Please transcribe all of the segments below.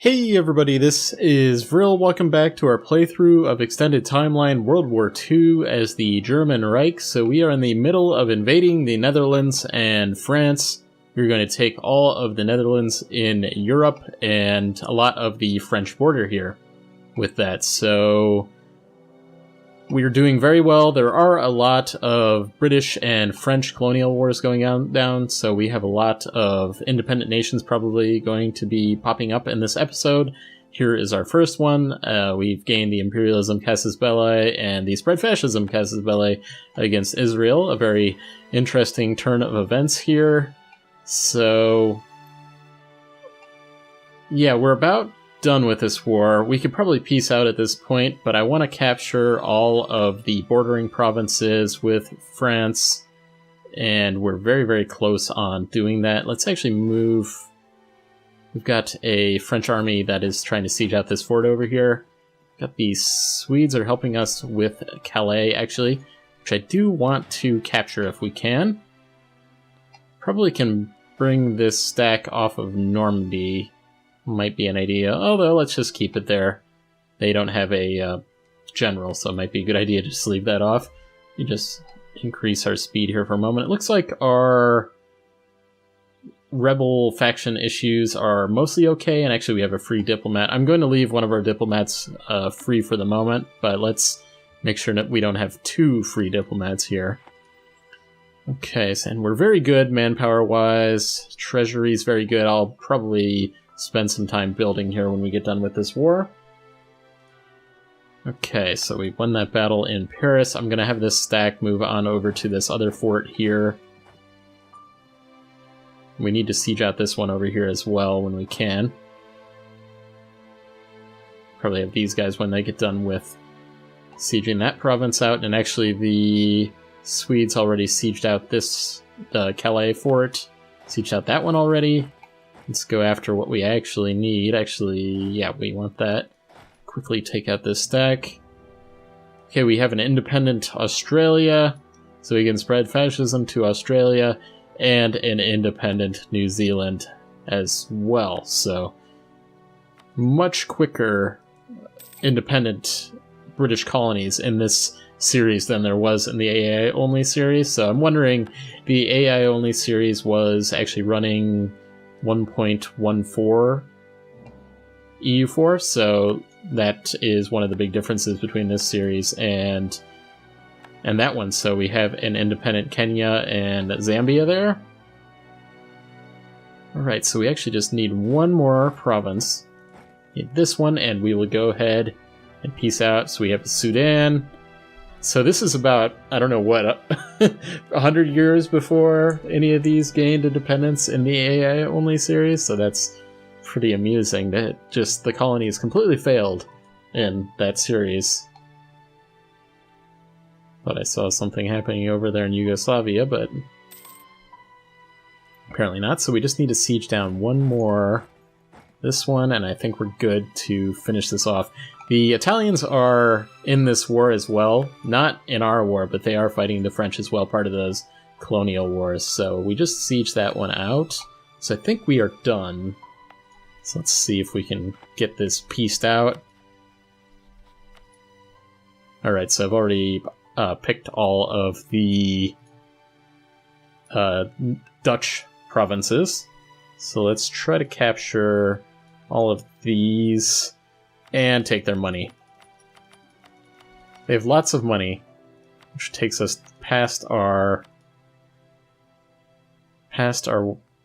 Hey everybody, this is Vril. Welcome back to our playthrough of Extended Timeline World War II as the German Reich. So we are in the middle of invading the Netherlands and France. We're going to take all of the Netherlands in Europe and a lot of the French border here with that. So we are doing very well. There are a lot of British and French colonial wars going down, so we have a lot of independent nations probably going to be popping up in this episode. Here is our first one. We've gained the imperialism casus belli and the spread fascism casus belli against Israel. A very interesting turn of events here. So, yeah, we're about done with this war. We could probably peace out at this point, but I want to capture all of the bordering provinces with France, and we're very, very close on doing that. Let's actually move. We've got a French army that is trying to siege out this fort over here. Got the Swedes are helping us with Calais, actually, which I do want to capture if we can. Probably can bring this stack off of Normandy. Might be an idea, although let's just keep it there. They don't have a general, so it might be a good idea to just leave that off. We just increase our speed here for a moment. It looks like our rebel faction issues are mostly okay, and actually we have a free diplomat. I'm going to leave one of our diplomats free for the moment, but let's make sure that we don't have two free diplomats here. Okay, so, and we're very good manpower-wise. Treasury's very good. I'll probably spend some time building here when we get done with this war. Okay, so we won that battle in Paris. I'm going to have this stack move on over to this other fort here. We need to siege out this one over here as well when we can. Probably have these guys when they get done with sieging that province out. And actually the Swedes already sieged out the Calais fort. Sieged out that one already. Let's go after what we actually need. Actually, yeah, we want that. Quickly take out this stack. Okay, we have an independent Australia, so we can spread fascism to Australia, and an independent New Zealand as well. So, much quicker independent British colonies in this series than there was in the AI-only series. So I'm wondering, the AI-only series was actually running 1.14 EU4, so that is one of the big differences between this series and that one. So we have an independent Kenya and Zambia there. Alright, so we actually just need one more province. Need this one, and we will go ahead and peace out. So we have Sudan. So this is about, I don't know what, 100 years before any of these gained independence in the AI-only series, so that's pretty amusing that just the colonies completely failed in that series. Thought I saw something happening over there in Yugoslavia, but apparently not, so we just need to siege down one more. This one, and I think we're good to finish this off. The Italians are in this war as well. Not in our war, but they are fighting the French as well, part of those colonial wars. So we just siege that one out. So I think we are done. So let's see if we can get this pieced out. Alright, so I've already picked all of the Dutch provinces. So let's try to capture all of these and take their money. They have lots of money, which takes us past our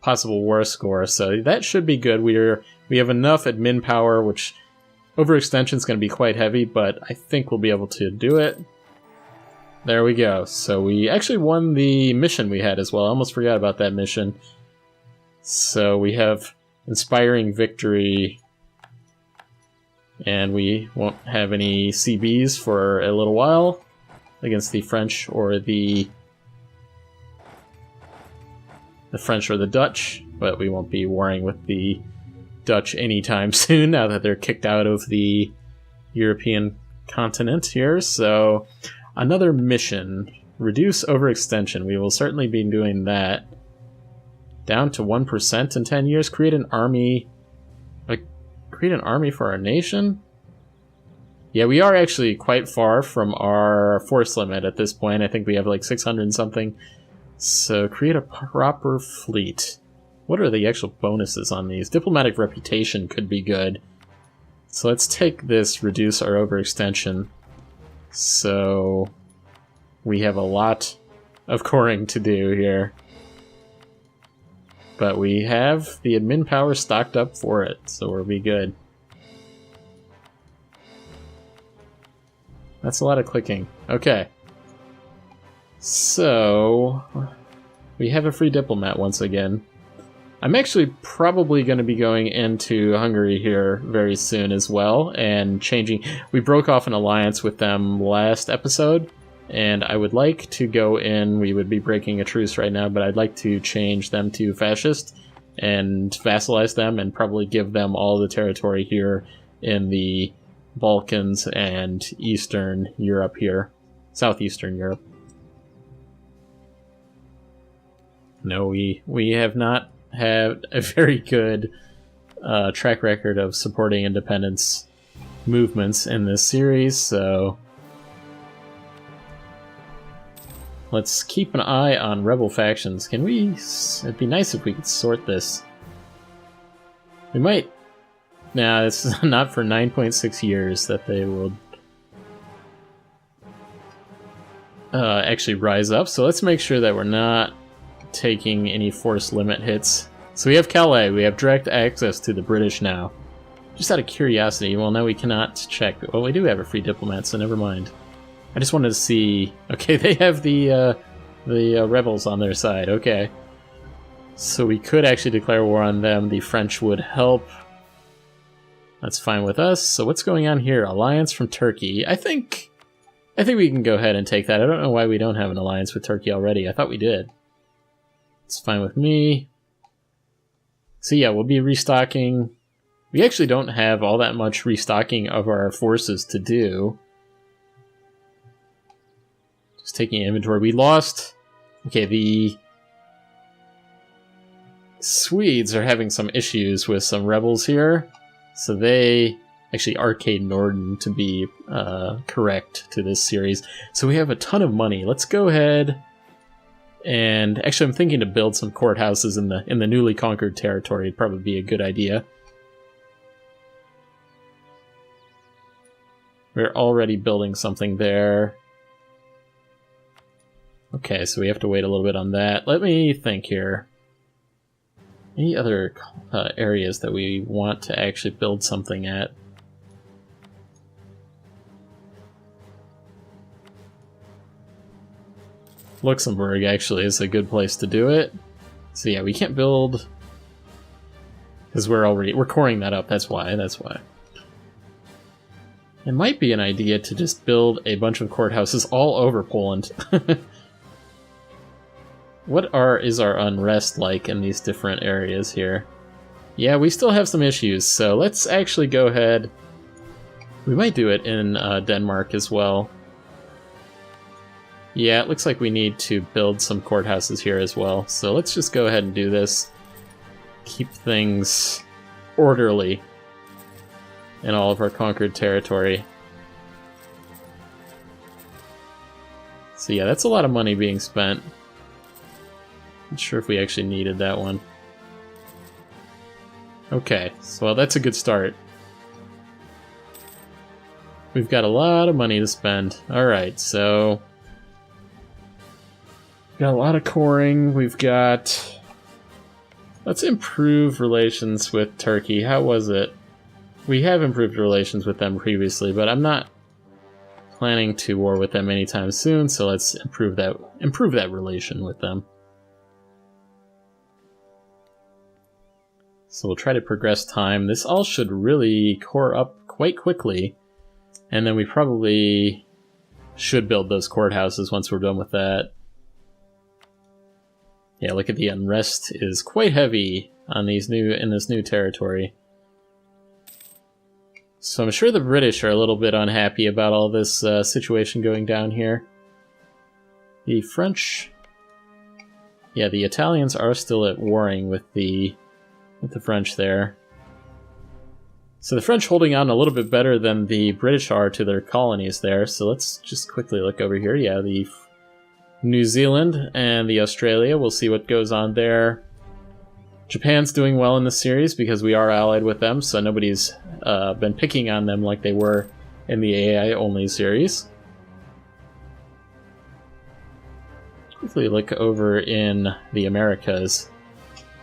possible war score, so that should be good. We have enough admin power, which overextension is going to be quite heavy, but I think we'll be able to do it. There we go. So we actually won the mission we had as well. I almost forgot about that mission. So we have inspiring victory, and we won't have any CBs for a little while against the French or the French or the Dutch, but we won't be warring with the Dutch anytime soon now that they're kicked out of the European continent here. So another mission, reduce overextension. We will certainly be doing that. Down to 1% in 10 years. Create an army Create an army for our nation? Yeah, we are actually quite far from our force limit at this point. I think we have like 600 and something. So create a proper fleet. What are the actual bonuses on these? Diplomatic reputation could be good. So let's take this, reduce our overextension. So we have a lot of coring to do here. But we have the admin power stocked up for it, so we'll be good. That's a lot of clicking. Okay. So we have a free diplomat once again. I'm actually probably going to be going into Hungary here very soon as well, and changing. We broke off an alliance with them last episode, and I would like to go in. We would be breaking a truce right now, but I'd like to change them to fascist and vassalize them and probably give them all the territory here in the Balkans and Eastern Europe here. Southeastern Europe. No, we have not had a very good track record of supporting independence movements in this series, so let's keep an eye on rebel factions. Can we... It'd be nice if we could sort this. We might... Nah, it's not for 9.6 years that they will actually rise up, so let's make sure that we're not taking any force limit hits. So we have Calais, we have direct access to the British now. Just out of curiosity, well, now we cannot check. Well, we do have a free diplomat, so never mind. I just wanted to see... Okay, they have the rebels on their side, okay. So we could actually declare war on them. The French would help. That's fine with us. So what's going on here? Alliance from Turkey. I think we can go ahead and take that. I don't know why we don't have an alliance with Turkey already. I thought we did. It's fine with me. So yeah, we'll be restocking. We actually don't have all that much restocking of our forces to do. Just taking inventory. We lost... Okay, the Swedes are having some issues with some rebels here. So they... Actually, Arcade Norden to be correct to this series. So we have a ton of money. Let's go ahead... And actually, I'm thinking to build some courthouses in the newly conquered territory. It'd probably be a good idea. We're already building something there. Okay, so we have to wait a little bit on that. Let me think here. Any other areas that we want to actually build something at? Luxembourg actually is a good place to do it. So yeah, we can't build because we're coring that up. That's why. It might be an idea to just build a bunch of courthouses all over Poland. What is our unrest like in these different areas here? Yeah, we still have some issues, so let's actually go ahead. We might do it in Denmark as well. Yeah, it looks like we need to build some courthouses here as well. So let's just go ahead and do this. Keep things orderly in all of our conquered territory. So yeah, that's a lot of money being spent. Not sure if we actually needed that one. Okay, so well, that's a good start. We've got a lot of money to spend. Alright, so... Got a lot of coring. We've got... Let's improve relations with Turkey. How was it? We have improved relations with them previously, but I'm not planning to war with them anytime soon, so let's improve that relation with them. So we'll try to progress time. This all should really core up quite quickly, and then we probably should build those courthouses once we're done with that. Yeah, look at the unrest is quite heavy on these in this new territory. So I'm sure the British are a little bit unhappy about all this situation going down here. The French... Yeah, the Italians are still at warring with the French there. So the French holding on a little bit better than the British are to their colonies there. So let's just quickly look over here. Yeah, the New Zealand and the Australia. We'll see what goes on there. Japan's doing well in the series because we are allied with them, so nobody's been picking on them like they were in the AI-only series. Quickly look over in the Americas.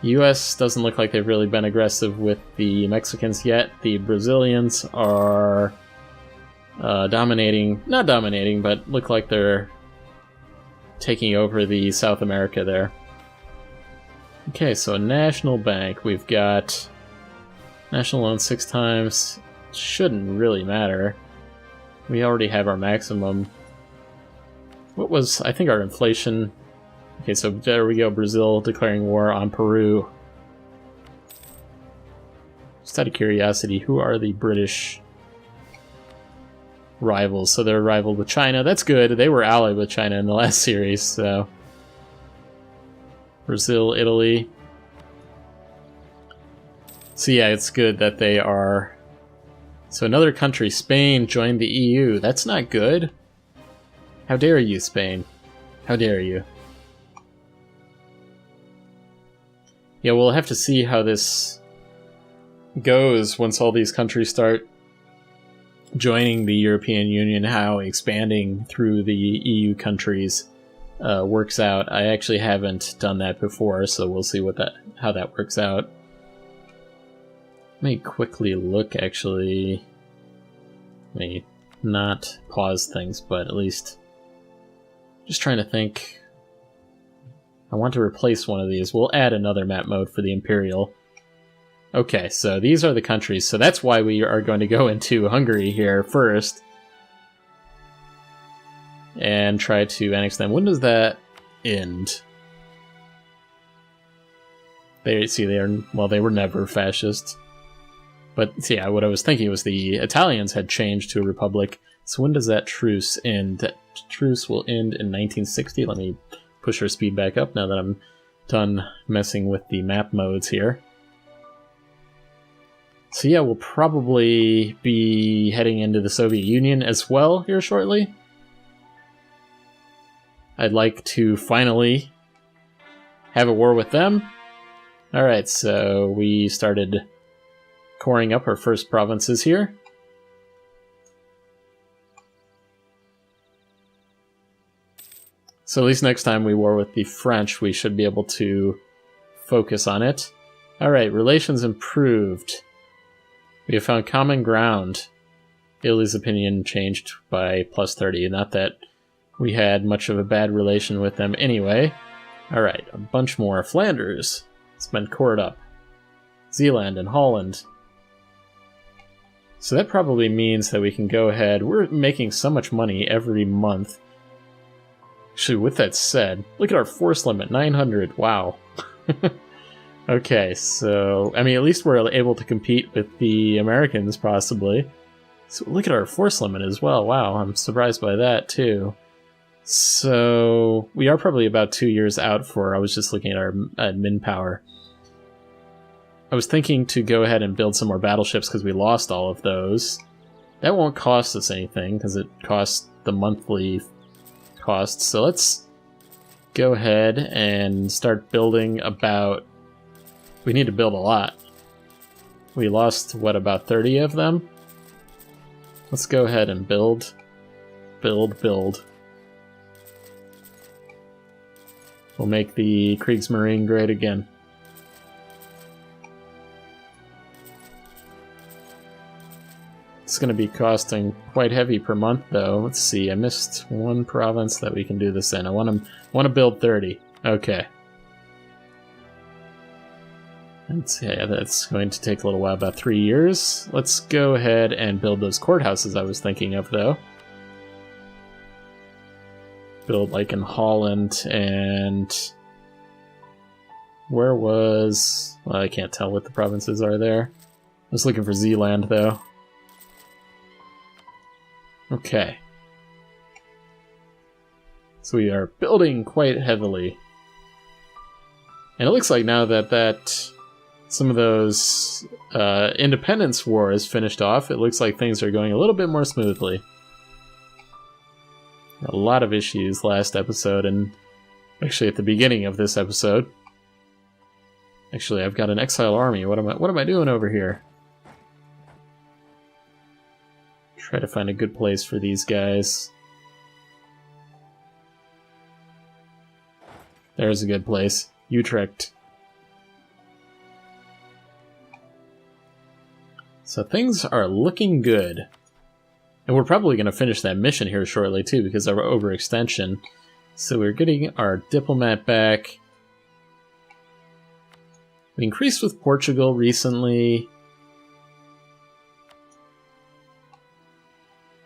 US doesn't look like they've really been aggressive with the Mexicans yet. The Brazilians are dominating, not dominating, but look like they're taking over the South America there. Okay, so National Bank, we've got national loan 6 times. Shouldn't really matter. We already have our maximum. What was, I think, our inflation? Okay, so there we go, Brazil declaring war on Peru. Just out of curiosity, who are the British rivals? So they're rivaled with China. That's good. They were allied with China in the last series, so... Brazil, Italy. So yeah, it's good that they are... So another country, Spain, joined the EU. That's not good. How dare you, Spain? How dare you? Yeah, we'll have to see how this goes once all these countries start joining the European Union, how expanding through the EU countries works out. I actually haven't done that before, so we'll see how that works out. Let me quickly look, actually. Let me not pause things, but at least just trying to think. I want to replace one of these. We'll add another map mode for the Imperial. Okay, so these are the countries. So that's why we are going to go into Hungary here first. And try to annex them. When does that end? They were never fascist. But see, yeah, what I was thinking was the Italians had changed to a republic. So when does that truce end? That truce will end in 1960. Let me push our speed back up now that I'm done messing with the map modes here. So yeah, we'll probably be heading into the Soviet Union as well here shortly. I'd like to finally have a war with them. Alright, so we started coring up our first provinces here. So at least next time we war with the French, we should be able to focus on it. Alright, relations improved. We have found common ground. Italy's opinion changed by +30. Not that we had much of a bad relation with them anyway. Alright, a bunch more. Flanders. It's been cored up. Zeeland and Holland. So that probably means that we can go ahead. We're making so much money every month. Actually, with that said, look at our force limit, 900. Wow. Okay, so, I mean, at least we're able to compete with the Americans, possibly. So look at our force limit as well. Wow, I'm surprised by that, too. So, we are probably about 2 years out for, I was just looking at our admin power. I was thinking to go ahead and build some more battleships because we lost all of those. That won't cost us anything because it costs the monthly costs. So let's go ahead and start building about... We need to build a lot. We lost, what, about 30 of them? Let's go ahead and build. Build. We'll make the Kriegsmarine great again. It's going to be costing quite heavy per month, though. Let's see, I missed one province that we can do this in. I want to build 30. Okay. Let's see, yeah, that's going to take a little while, about 3 years. Let's go ahead and build those courthouses I was thinking of, though. Build, like, in Holland, and... Where was... Well, I can't tell what the provinces are there. I was looking for Zeeland, though. Okay. So we are building quite heavily. And it looks like now that some of those independence wars finished off, it looks like things are going a little bit more smoothly. A lot of issues last episode, and actually at the beginning of this episode. Actually, I've got an exile army. What am I doing over here? Try to find a good place for these guys. There's a good place. Utrecht. So things are looking good. And we're probably going to finish that mission here shortly too, because of our overextension. So we're getting our diplomat back. We increased with Portugal recently.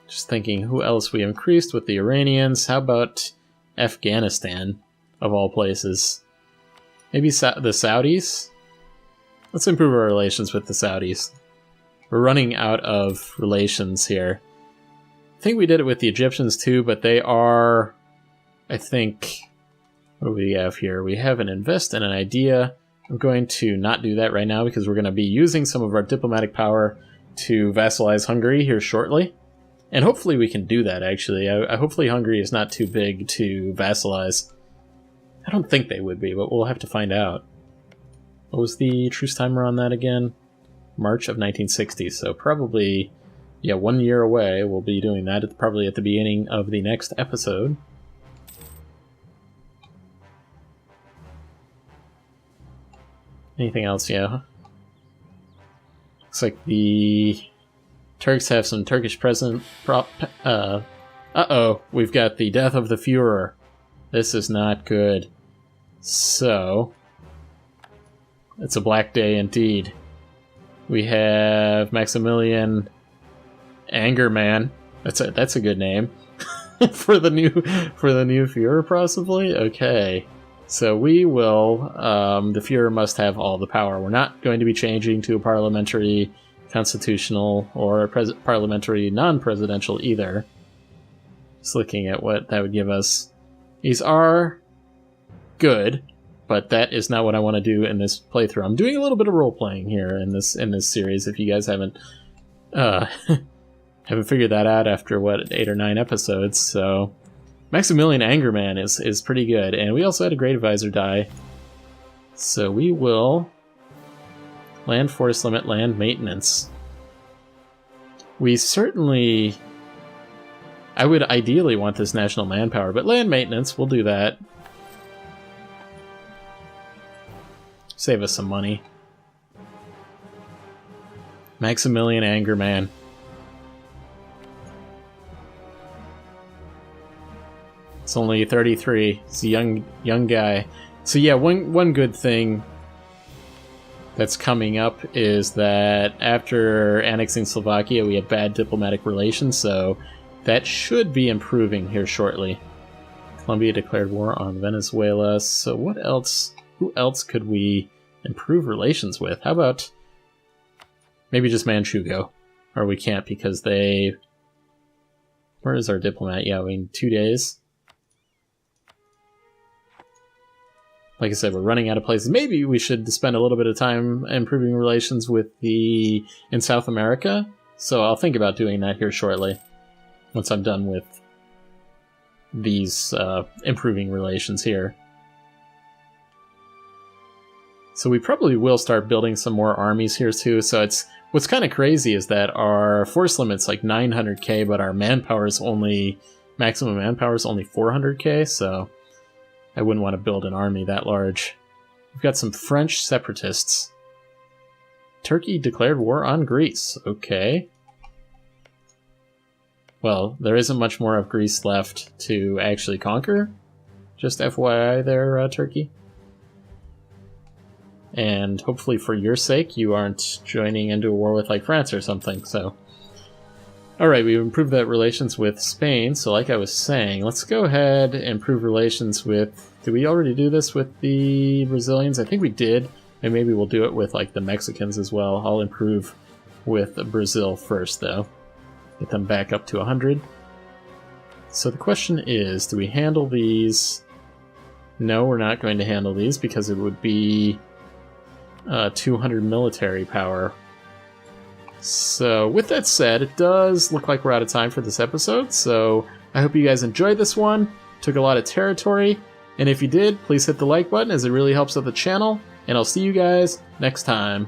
Just thinking who else we increased with the Iranians. How about Afghanistan, of all places? Maybe the Saudis? Let's improve our relations with the Saudis. We're running out of relations here. I think we did it with the Egyptians too, but they are, I think, what do we have here? We have an invest in an idea. I'm going to not do that right now because we're going to be using some of our diplomatic power to vassalize Hungary here shortly. And hopefully we can do that, actually. Hopefully Hungary is not too big to vassalize. I don't think they would be, but we'll have to find out. What was the truce timer on that again? March of 1960, so probably, yeah, 1 year away. We'll be doing that probably at the beginning of the next episode. Anything else? Yeah. Looks like the Turks have some Turkish president. Uh-oh, we've got the death of the Führer. This is not good. So, it's a black day indeed. We have Maximilian Angerman. That's a good name for the new Führer, possibly. Okay, so we will. The Führer must have all the power. We're not going to be changing to a parliamentary, constitutional, or a parliamentary non-presidential either. Just looking at what that would give us. These are good, but that is not what I want to do in this playthrough. I'm doing a little bit of role-playing here in this series, if you guys haven't haven't figured that out after, what, 8 or 9 episodes. So Maximilian Angerman is pretty good, and we also had a great advisor die. So we will land force limit, land maintenance. We certainly... I would ideally want this national manpower, but land maintenance, we'll do that. Save us some money. Maximilian Angerman. It's only 33. He's a young guy. So yeah, one good thing that's coming up is that after annexing Slovakia, we had bad diplomatic relations, so that should be improving here shortly. Colombia declared war on Venezuela. So what else? Who else could we improve relations with? How about maybe just Manchukuo? Or we can't because they... Where is our diplomat? Yeah, we need 2 days. Like I said, we're running out of places. Maybe we should spend a little bit of time improving relations with in South America. So I'll think about doing that here shortly, once I'm done with these improving relations here. So we probably will start building some more armies here too. So what's kind of crazy is that our force limit's like 900k, but our manpower is maximum manpower is only 400k. So I wouldn't want to build an army that large. We've got some French separatists. Turkey declared war on Greece. Okay. Well, there isn't much more of Greece left to actually conquer. Just FYI there, Turkey. And hopefully for your sake, you aren't joining into a war with like France or something, so. Alright, we've improved that relations with Spain, so like I was saying, let's go ahead and improve relations with... Did we already do this with the Brazilians? I think we did, and maybe we'll do it with like the Mexicans as well. I'll improve with Brazil first, though. Get them back up to 100. So the question is, do we handle these? No, we're not going to handle these because it would be 200 military power. So with that said, it does look like we're out of time for this episode, so I hope you guys enjoyed this one. Took a lot of territory, and if you did, please hit the like button as it really helps out the channel, and I'll see you guys next time.